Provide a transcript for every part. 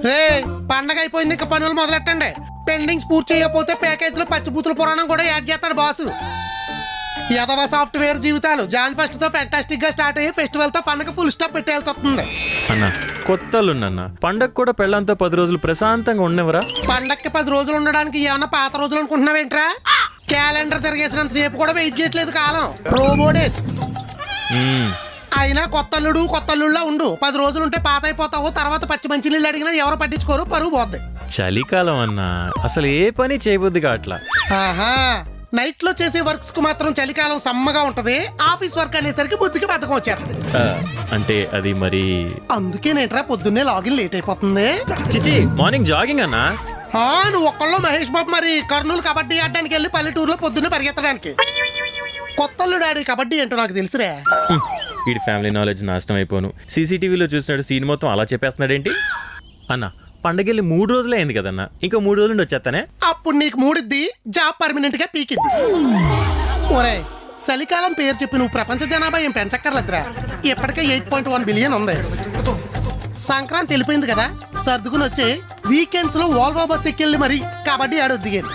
రే పండగ అయిపోయింది, ఇంకా పనులు మొదలెట్టండి. పెండింగ్స్ పూర్తి చేయకపోతే ప్యాకేజ్ లో పచ్చిబూతుల పురాణం కూడా యాడ్ చేస్తాడు బాసు. యదవ సాఫ్ట్వేర్ జీవితాలు జాన్ ఫస్ట్ తో ఫ్యాంటాస్టిక్ గా స్టార్ట్ అయ్యి ఫెస్టివల్ తో పండగ ఫుల్ స్టాప్ పెట్టేయాల్సి వస్తుంది. అన్న కొత్తలున్న పండగ కూడా పెళ్ళంతా 10 రోజులు ప్రశాంతంగా ఉండేవరా? పండక్కి 10 రోజులు ఉండడానికి ఏమన్నా పాత రోజులు అనుకుంటున్నావేంట్రా? క్యాలెండర్ తిరిగేసినంత సేపు కూడా వెయిట్ చేయట్లేదు కాలం, రోబోడేస్. అయినా కొత్తల్లుడులా ఉండు. 10 రోజులు ఉంటే పాత అయిపోతావు. తర్వాత పచ్చి మంచి నీళ్ళు అడిగినా ఎవరు పట్టించుకోరు, పరువు పోద్ది. చలికాలం అన్న అసలు ఏ పని చేయబుద్ది కావట్లా. ఆహా, నైట్ లో చేసే వర్క్స్ కు మాత్రం చలికాలం సమ్మగా ఉంటది. ఆఫీస్ వర్క్ అనేసరికి బుద్ధికి బద్ధకం వచ్చేస్తుంది. అంటే అది మరి అందుకేనేట్రా పొద్దున్నే లాగిన్ లేట్ అయిపోతుంది. చిచి మార్నింగ్ జాగింగ్ అన్నా. నువ్వు ఒక్కళ్ళు మహేష్ బాబు మరి కర్నూలు కబడ్డీ ఆడడానికి వెళ్ళి పల్లెటూరులో పొద్దున్నే పరిగెత్తడానికి. కొత్తల్లుడు ఆడే కబడ్డీ ఏంటో నాకు తెలుసురే. వీడి ఫ్యామిలీ నాలెడ్జ్ నాశనం అయిపోను. సీసీటీవీలో చూసినాడు సీన్ మొత్తం అలా చెప్పేస్తున్నాడేంటి అన్న? పండగెళ్ళి 3 రోజులే అయింది కదన్నా, ఇంకో 3 రోజులు వచ్చేస్తానే. అప్పుడు నీకు మూడిద్ది, జాబ్ పర్మనెంట్ గా పీకిద్ది. ఒరే చలికాలం పేరు చెప్పి నువ్వు ప్రపంచ జనాభా ఏం పెంచక్కర్లేదురా. ఇప్పటికే 8.1 బిలియన్ ఉంది. సంక్రాంతి వెళ్ళిపోయింది కదా, సర్దుకుని వచ్చి వీకెండ్స్ లో వాల్వో బస్ ఎక్కెళ్ళి మరి కబడ్డీ ఆడొద్దు దిగాను.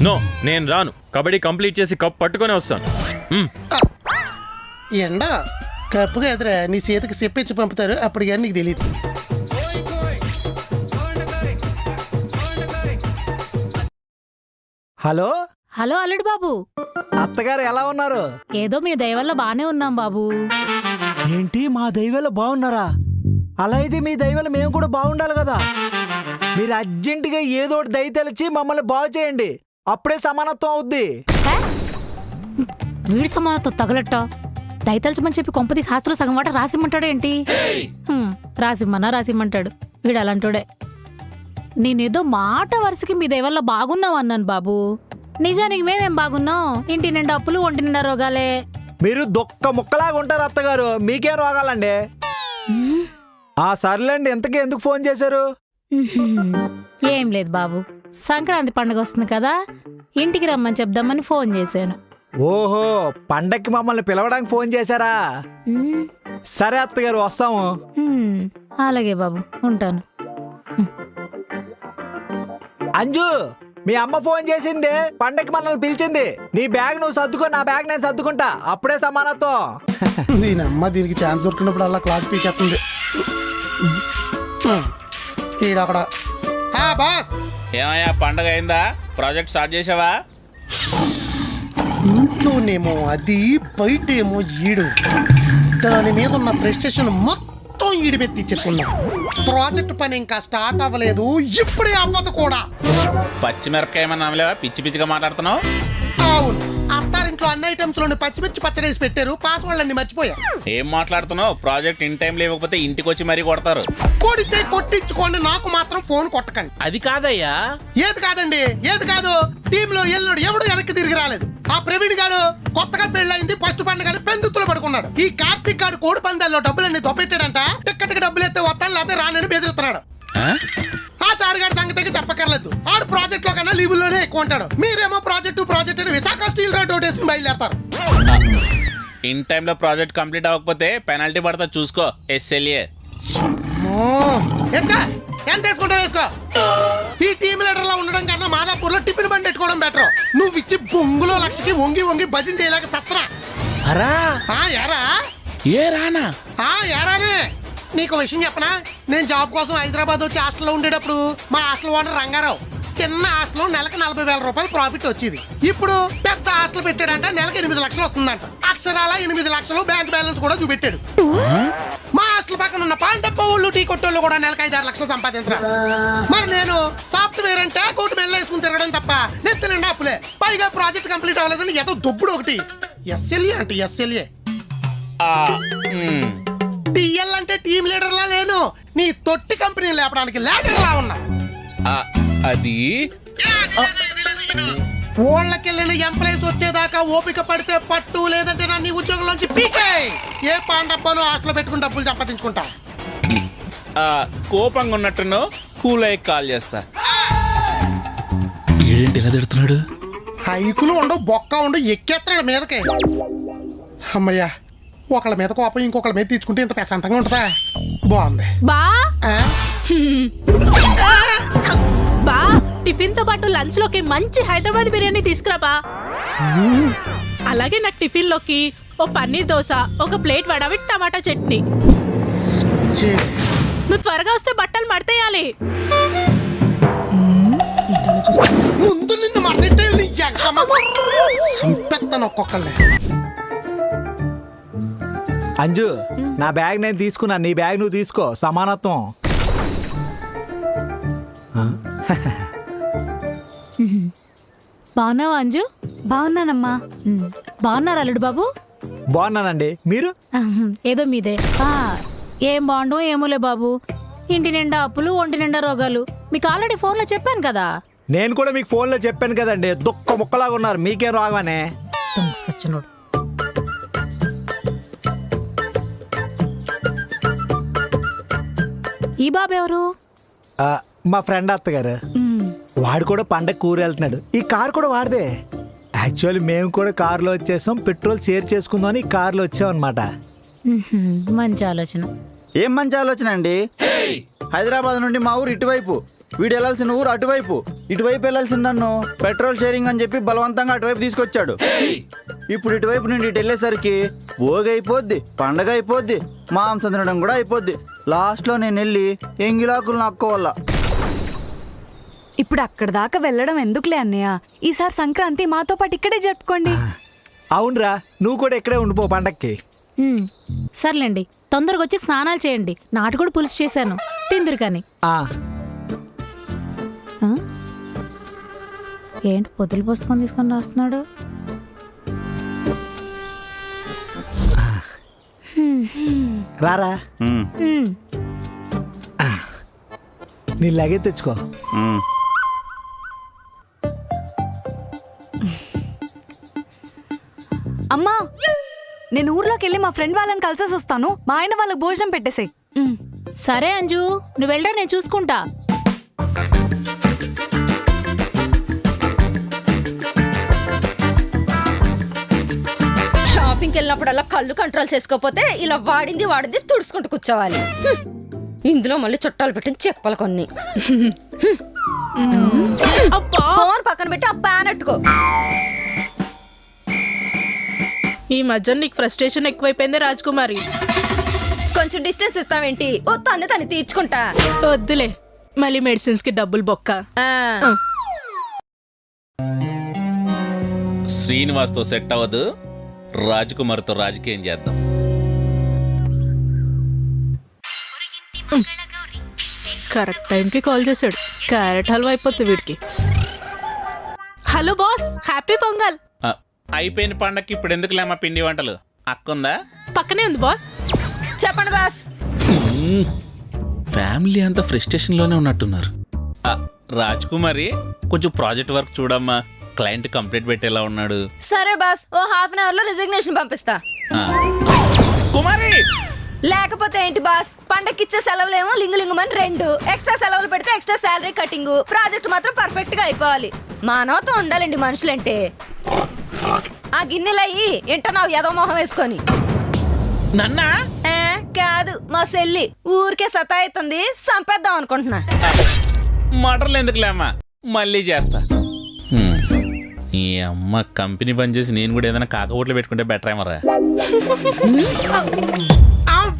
నో నేను రాను. కబడ్డీ కంప్లీట్ చేసి కప్ పట్టుకొని వస్తాను. ఎండ కప్పుగా ఎదురా నీ చేతికి చెప్పిచ్చి పంపుతారు, అప్పుడు కానీ నీకు తెలియదు. హలో హలో అల్లుడు బాబు, అత్తగారు ఎలా ఉన్నారు? ఏదో మీ దయ వల్ల బానే ఉన్నాం బాబు. ఏంటి మా దైవాలు బాగున్నారా? అలా అయితే మీ దైవాలు మేము కూడా బాగుండాలి కదా. మీరు అర్జెంటుగా ఏదో ఒకటి దయ తెలిచి మమ్మల్ని బాగు చేయండి, అప్పుడే సమానత్వం అవుద్ది. వీడి సమానతో తగలట్ట దయతలచమని చెప్పి కొంపది శాస్త్రం సగం వాట రాసిమ్మంటాడు ఏంటి? రాసిమ్మంటాడు వీడు అలాంటోడే. నేనేదో మాట వరుసకి మీ దయ వల్ల బాగున్నావు అన్నాను బాబు. నిజానికి మేమేం బాగున్నాం? ఇంటి నిండా అప్పులు, ఒంటి నిండా రోగాలే. మీరు దొక్క ముక్కలాగా ఉంటారు అత్తగారు, మీకేం రోగాలండి? సర్లేండి, ఇంతకీ ఎందుకు ఫోన్ చేశారు? ఏం లేదు బాబు, సంక్రాంతి పండుగ వస్తుంది కదా, ఇంటికి రమ్మని చెప్దామని ఫోన్ చేశాను. ఓహో, పండక్కి మమ్మల్ని పిలవడానికి ఫోన్ చేశారా? సరే అత్తగారు వస్తాము. అలాగే బాబు, ఉంటాను. అంజు, మీ అమ్మ ఫోన్ చేసింది, పండక్కి మనల్ని పిలిచింది. నీ బ్యాగ్ నువ్వు సర్దుకో, నా బ్యాగ్ నేను సర్దుకుంటా, అప్పుడే సమానత్వం. దీని అమ్మ దీనికి ఛాన్స్ దొరికినప్పుడు అలా క్లాస్ పీకేస్తుంది. ఈడక్కడ బాస్ ఏమయ్యా పండగ అయిందా? ప్రాజెక్ట్ స్టార్ట్ చేసావా? ఇంట్లోనేమో అది, బయటేమో ఈడు. దాని మీద ఉన్న ప్రెస్టేషన్ మొత్తం ఈడి మీద తెచ్చేసుకున్నా. ప్రాజెక్ట్ పని ఇంకా స్టార్ట్ అవ్వలేదు, ఇప్పుడే అవ్వదు కూడా. పచ్చిమిరపకాయ ఏమన్నా నమ్మలేవా? పిచ్చి పిచ్చిగా మాట్లాడుతున్నావు. అవును, అత్తారింట్లో అన్ని ఐటమ్స్ లోని పచ్చిమిర్చి పచ్చడి వేసి పెట్టారు, పాస్వర్డ్ అన్ని మర్చిపోయా. ఏం మాట్లాడుతున్నావు? ప్రాజెక్ట్ ఇన్ టైం లేకపోతే ఇంటికి వచ్చి మరీ కొడతారు. కొడితే కొట్టించుకోండి, నాకు మాత్రం ఫోన్ కొట్టకండి. అది కాదయ్యా. ఏది కాదండి? ఏది కాదు? టీమ్ లో ఎల్లుడు ఎవడు వెనక్కి తిరిగి రాలేదు. ఆ ప్రవీణ్ గారు కొత్తగా పెళ్ళయింది, ఫస్ట్ పండుగ పెందుతులు పడుకున్నాడు. ఈ కార్తీక్ గారు కోడి పందాల్లో డబ్బులన్నీ దొబ్బెట్టాడంట. టిక్కెట్కి డబ్బులు ఎత్తే వస్తాను లేకపోతే రానని బెదిరిస్తున్నాడు. ఆ చారుగాడి సంగతికి చెప్పక్కర్లేదు, ఆడు ప్రాజెక్ట్ లో కన్నా లీవుల్లోనే ఎక్కువ ఉంటాడు. మీరేమో ప్రాజెక్ట్ అని విశాఖ స్టీల్ రోడ్ వేసుకుని బయలుదేరతారు. ఇన్ టైంలో ప్రాజెక్ట్ కంప్లీట్ అవ్వకపోతే పెనాల్టీ పడతా చూసుకో. SLA. ఎంత వేసుకుంటావు వేసుకో. ఈ టీమ్ లీడర్ లా ఉండడం కన్నా మాదాపూర్ లో టిఫిన్ బండి పెట్టుకోవడం బెటర్. నువ్వు ఇచ్చి బొంగులో లక్షకి వంగి వంగి భజన చేయలేక సత్రా. యారా ఏ రానా? యారానే నీకు విషయం చెప్పనా? నేను జాబ్ కోసం హైదరాబాద్ వచ్చి హాస్టల్లో ఉండేటప్పుడు మా హాస్టల్ ఓనర్ రంగారావు చిన్న హాస్టల్ నెలకు 40,000 రూపాయలు ప్రాఫిట్ వచ్చేది. ఇప్పుడు పెద్ద హాస్టల్ పెట్టాడంట, నెలకు 8 లక్షలు వస్తుందంట. అక్షరాల 8 లక్షలు బ్యాంక్ బ్యాలెన్స్ కూడా చూపెట్టాడు. మా హాస్టల్ పక్కన ఉన్న పాండప్ప వాళ్ళు, టీ కొట్టోళ్ళు కూడా నెలకు 5-6 లక్షలు సంపాదించరా. మరి నేను సాఫ్ట్వేర్ అంటే కోటి మెల్ల వేసుకుని తిరగడం తప్ప నెత్తి నిండా అప్పులే. పైగా ప్రాజెక్ట్ కంప్లీట్ అవ్వలేదని ఏదో దొబ్బుడు ఒకటి. SLA అంటే SLA. టీఎల్ అంటే టీమ్ లీడర్ లా లేను, నీ తొట్టి కంపెనీ లేపడానికి లీడర్ లా ఉన్నా. అది ఊళ్ళకెళ్ళిన ఎంప్లాయీస్ వచ్చేదాకా ఓపిక పడితే పట్టు, లేదంటే నన్ను ఉద్యోగంలోంచి పీకే. ఏ పాండప్పను హాస్టల్ పెట్టుకుని డబ్బులు సంపాదించుకుంటా. కోపంగా ఉన్నట్టును కూల్ అయ్యి కాల్ చేస్తా. ఏంటి ఇలా తిడుతున్నాడు? హైకులు ఉండవు, బొక్క ఉండు, ఎక్కేస్తున్నాడు మీదకి. అమ్మయ్యా, ఒకళ్ళ మీద కోపం ఇంకొకళ్ళ మీద తీర్చుకుంటే ఇంత ప్రశాంతంగా ఉంటుందా? బాగుంది. బా బా టిఫిన్ తో పాటు లంచ్ లోకి మంచి హైదరాబాద్ బిర్యానీ తీసుకురా బా. అలాగే నాకు టిఫిన్ లోకి ఓ పన్నీర్ దోశ, ఒక ప్లేట్ వడ విత్ టమాటా చట్నీ. నువ్వు త్వరగా వస్తే బట్టలు మడతేయాలి. ముందు నిన్ను మర్చిపోయి సంపెత్తాను ఒక్కొక్కళ్ళే. అంజు నా బ్యాగ్ నేను తీసుకున్నా, నీ బ్యాగ్ నువ్వు తీసుకో, సమానత్వం. బాగున్నావా అంజు? బాగున్నానమ్మా. బాగున్నారు అల్లుడు బాబు? బాగున్నానండి, మీరు? ఏదో మీదే. ఏం బాగుండో ఏమోలే బాబు, ఇంటి నిండా అప్పులు, ఒంటి నిండా రోగాలు. మీకు ఆల్రెడీ ఫోన్లో చెప్పాను కదా. నేను కూడా మీకు ఫోన్లో చెప్పాను కదండి, దుక్క ముక్కలాగా ఉన్నారు, మీకేం రాగానే. సచ్చినోడు. ఈ బాబు ఎవరు? మా ఫ్రెండ్ అత్తగారు. వాడు కూడా పండగ కూర వెళ్తున్నాడు. ఈ కార్ కూడా వాడిదే. యాక్చువల్లీ మేము కూడా కారులో వచ్చేసాం, పెట్రోల్ షేర్ చేసుకుందాం అని ఈ కారులో వచ్చాం అనమాట. మంచి ఆలోచన. ఏం మంచి ఆలోచన అండి. హైదరాబాద్ నుండి మా ఊరు ఇటువైపు, వీడు వెళ్ళాల్సిన ఊరు అటువైపు. ఇటువైపు వెళ్ళాల్సిన నన్ను పెట్రోల్ షేరింగ్ అని చెప్పి బలవంతంగా అటువైపు తీసుకొచ్చాడు. ఇప్పుడు ఇటువైపు నుండి ఇటు వెళ్ళేసరికి భోగి అయిపోద్ది, పండగ అయిపోద్ది, మాంసం తినడం కూడా అయిపోద్ది. లాస్ట్లో నేను వెళ్ళి ఎంగిలాకులు నక్కోవాల. ఇప్పుడు అక్కడ దాకా వెళ్ళడం ఎందుకులే అన్నయ్య, ఈసారి సంక్రాంతి మాతో పాటు ఇక్కడే జరుపుకోండి. అవునరా, నువ్వు కూడా ఇక్కడే ఉండిపో పండక్కి. సర్లేండి, తొందరగా వచ్చి స్నానాలు చేయండి. నాటుకోడి పులుసు చేశాను, తిందురు కానీ. ఏంటి పొద్దులు పుస్తకం తీసుకొని రాస్తున్నాడు? రారా, నీ లగేజ్ తెచ్చుకో. అమ్మా, నేను ఊర్లోకి వెళ్ళి మా ఫ్రెండ్ వాళ్ళని కలిసేసి వస్తాను. మా ఆయన వాళ్ళకి భోజనం పెట్టేసాయి. సరే అంజు, నువ్వు వెళ్ళరా, నేను చూసుకుంటా. షాపింగ్కి వెళ్ళినప్పుడల్లా కళ్ళు కంట్రోల్ చేసుకోకపోతే ఇలా వాడింది తుడుచుకుంటూ కూర్చోవాలి. ఇందులో మళ్ళీ చుట్టాలు పెట్టిన చెప్పలు కొన్ని. ఫోన్ పక్కన పెట్టి ఆ ప్యాన్ అట్టుకో. ఈ మధ్య నీకు ఫ్రస్ట్రేషన్ ఎక్కువైపోయింది రాజకుమారి. కొంచెం డిస్టెన్స్ ఇస్తావేంటి? ఓ తను తీర్చుకుంటా. వద్దులే, మళ్ళీ మెడిసిన్స్ కి డబ్బులు బొక్క. శ్రీనివాస్తో సెట్ అవ్వదు, రాజకుమార్తో రాజకీయం చేద్దాం. కరెక్ట్ టైంకి కాల్ చేశాడు. క్యారెట్ హల్వా అయిపోతుంది వీడికి. Hello boss, happy pongal. అయిపోయిన పండక్కి ఇప్పుడు ఎందుకులేమా పిండి వంటలు? అక్కుందా? పక్కనే ఉంది బాస్. చెప్పండి బాస్. ఫ్యామిలీ అంతా ఫ్రస్ట్రేషన్ లోనే ఉన్నట్టున్నారు. రాజకుమారి, కొంచెం ప్రాజెక్ట్ వర్క్ చూడమ్మా, క్లయింట్ కంప్లీట్ పెట్టేలా ఉన్నాడు. సరే బాస్, ఓ హాఫ్ అన్ అవర్ లో రిజిగ్నేషన్ పంపిస్తా. కుమారి, లేకపోతే ఏంటి బాస్, పండక్కిచ్చే సెలవులేమో లింగులింగుమని 2 ఎక్స్ట్రా సెలవులు పెడితే ఎక్స్ట్రా శాలరీ కటింగ్. ప్రాజెక్ట్ మాత్రం పర్ఫెక్ట్ గా అయిపోవాలి. మానవతో ఉండాలండి మనుషులంటే. ఆ గిన్నెలయ్యి ఎంటన్నావు ఏదో మొహం వేసుకొని. నన్నా కాదు, మా సెల్లి ఊరికే సతాయిస్తుంది, సంపేద్దాం అనుకుంటున్నా. మాటలు ఎందుకులేమ్మా, మళ్ళీ చేస్తా. ఈ అమ్మ కంపెనీ బంద్ చేసి నేను కూడా ఏదైనా కాకపోట్లు పెట్టుకుంటే బెటర్ ఏమరా.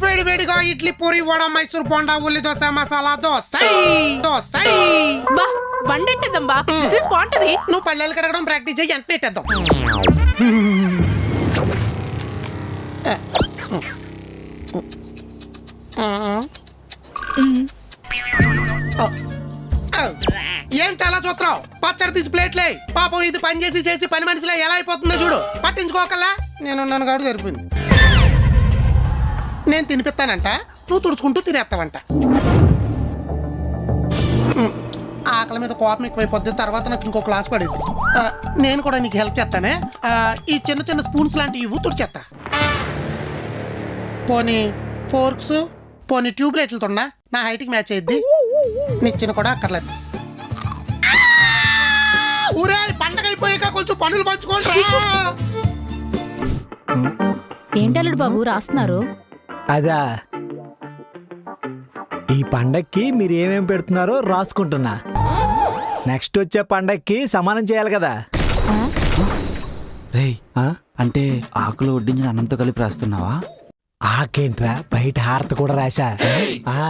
వేడి వేడిగా ఇడ్లీ, పూరి, వడ, మైసూర్ బోండా, ఉల్లి దోశ, మసాలా దోశ. బా వండెట్టేద్దాం బా, బిజినెస్ బాగుంటది. నువ్వు పల్లెలు కడగడం ప్రాక్టీస్ చేయి, వెంటనే ఇట్టేద్దాం. ఏంటి అలా చూస్తున్నావు? పచ్చడి తీసి ప్లేట్లే. పాపం ఇది పని చేసి చేసి పని మనిషిలో ఎలా అయిపోతుందో చూడు. పట్టించుకోకల్లా నేను నన్ను కాడు సరిపోయింది. నేను తినిపిస్తానంట, నువ్వు తుడుచుకుంటూ తినేస్తావంట. ఆకలి మీద కోపం ఎక్కువైపోద్ది, తర్వాత నాకు ఇంకో క్లాస్ పడేది. నేను కూడా నీకు హెల్ప్ చేస్తానే. ఈ చిన్న చిన్న స్పూన్స్ లాంటివి ఇవ్వు, తుడిచేస్తా. పోనీ ఫోర్క్స్, పోనీ ట్యూబ్ లైట్లతో నా హైట్కి మ్యాచ్ అయ్యిద్ది. నిచ్చిన కూడా అక్కర్లేదు. ఊరే, పండగ అయిపోయాక కొంచెం పనులు పంచుకోండి. ఏంటి అల్లుడు బాబు రాస్తున్నారు? అదా, ఈ పండక్కి మీరు ఏమేం పెడుతున్నారో రాసుకుంటున్నా. నెక్స్ట్ వచ్చే పండక్కి సమానం చేయాలి కదా. ఆ? రేయ్ ఆ? అంటే ఆకులు వడ్డించిన అన్నంతో కలిపి రాస్తున్నావా? ఆకేంట్రా, బయట హారత కూడా రాశా. ఆ.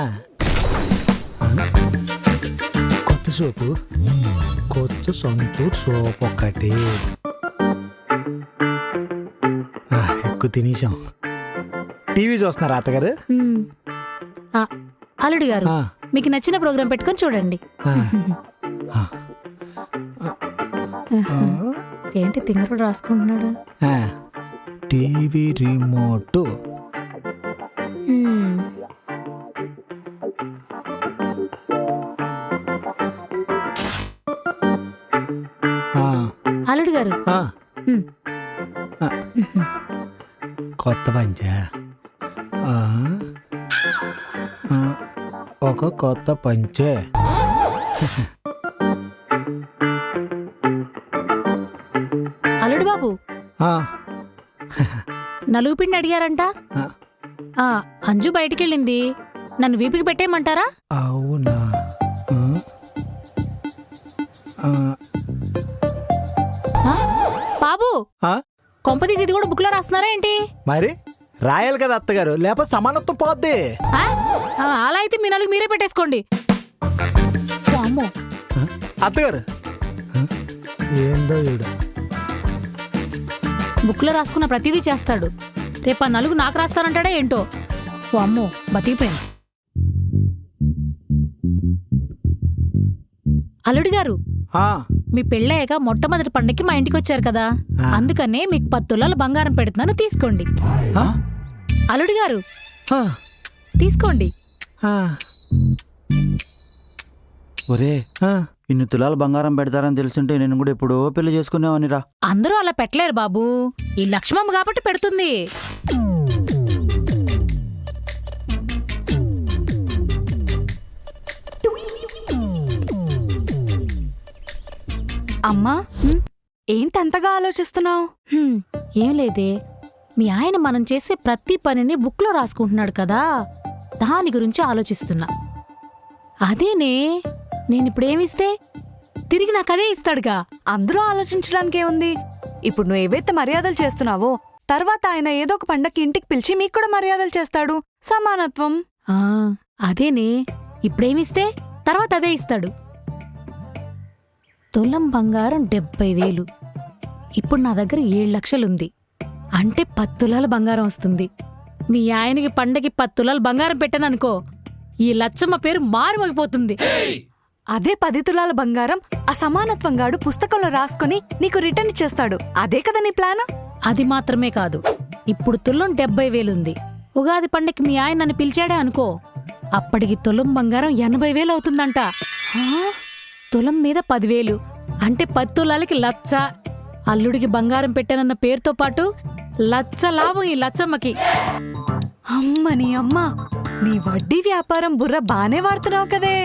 కొత్త సోపు, కొత్త సంతూర్ సోప్ ఒకటి. ఎక్కువ తినేసాం. టీవీ చూస్తున్నారా అత్తగారు? హ్మ్. ఆ, అల్లుడు గారు ఆ, మీకు నచ్చిన ప్రోగ్రాం పెట్టుకొని చూడండి. ఆ. ఆ. ఏంటి తింగరుడు రాసుకుంటున్నాడు? ఆ. TV remote. హ్మ్. ఆ. అల్లుడు గారు ఆ. హ్మ్. ఆ. కొత్త పంచా. ఆ. ఆ. ఒక కొత్త పంచే. అల్లుడు బాబు ఆ. నలుగు పిండి అడిగారంట. ఆ. ఆ, అంజు బయటికెళ్ళింది. నన్ను వీపికి పెట్టేయమంటారా? అవునా? ఆ. ఆ. ఆ? బాబు ఆ? కొంపతీసి ఇది కూడా బుక్లో రాస్తున్నారా ఏంటి? మరి రాయాలి కదా అత్తగారు, లేకపోతే సమానత్వం పోద్ది. ఆ? ఆ, అలా అయితే మీ నలుగు మీరే పెట్టేసుకోండి. అమ్మో, ఆ? అత్తగారు ఆ? ఏందో ఈడు. బుక్లో రాసుకున్న ప్రతిదీ చేస్తాడు. రేపు ఆ నలుగు నాకు రాస్తానంటాడా ఏంటో. ఓ అమ్మో, బతికిపోయాను. అల్లుడు గారు ఆ. మీ పెళ్ళయ్యాక మొట్టమొదటి పండక్కి మా ఇంటికి వచ్చారు కదా, ఆ. అందుకనే మీకు 10 తులాల బంగారం పెడుతున్నాను, తీసుకోండి. ఆ? అల్లుడు గారు ఆ. తీసుకోండి. ఆ. ఒరే ఆ. ఇన్ని తులాలు బంగారం పెడతారని తెలుసుంటే నేను కూడా ఎప్పుడో పెళ్లి చేసుకునేవానిరా. అందరూ అలా పెట్టలేరు బాబు, ఈ లక్ష్మమ్మ కాబట్టి పెడుతుంది. అమ్మా, ఏంటంతగా ఆలోచిస్తున్నావు? హ్మ్, ఏం లేదే, మీ ఆయన మనం చేసే ప్రతి పనిని బుక్లో రాసుకుంటున్నాడు కదా, దాని గురించి ఆలోచిస్తున్నా. అదేనే, నేనిప్పుడేమిస్తే తిరిగి నాకు అదే ఇస్తాడుగా. అందులో ఆలోచించడానికే ఉంది. ఇప్పుడు నువ్వు ఏవైతే మర్యాదలు చేస్తున్నావో తర్వాత ఆయన ఏదో ఒక పండక్కి ఇంటికి పిలిచి మీకు కూడా మర్యాదలు చేస్తాడు. సమానత్వం. ఆ, అదేనే, ఇప్పుడేమిస్తే తర్వాత అదే ఇస్తాడు. తులం బంగారం 70,000. ఇప్పుడు నా దగ్గర 7 లక్షలుంది. అంటే 10 తులాల బంగారం వస్తుంది. మీ ఆయనకి పండగకి 10 తులాల బంగారం పెట్టాననుకో, ఈ లచ్చమ్మ పేరు మారుమోగిపోతుంది. అదే 10 తులాల బంగారం ఆ సమానత్వం గాడు పుస్తకంలో రాసుకొని నీకు రిటర్న్ ఇచ్చేస్తాడు. అదే కదా నీ ప్లాన్? అది మాత్రమే కాదు, ఇప్పుడు తులం 70,000 ఉంది. ఉగాది పండగకి మీ ఆయన నన్ను పిలిచాడే అనుకో, అప్పటికి తులం బంగారం 80,000 అవుతుందంట. తులం మీద 10,000 అంటే 10 తులాలకి 1,00,000. అల్లుడికి బంగారం పెట్టానన్న పేరుతో పాటు 1,00,000 లాభం ఈ లచ్చమ్మకి. అమ్మ నీ అమ్మ, నీ వడ్డీ వ్యాపారం బుర్ర బానే వాడుతున్నావు కదే.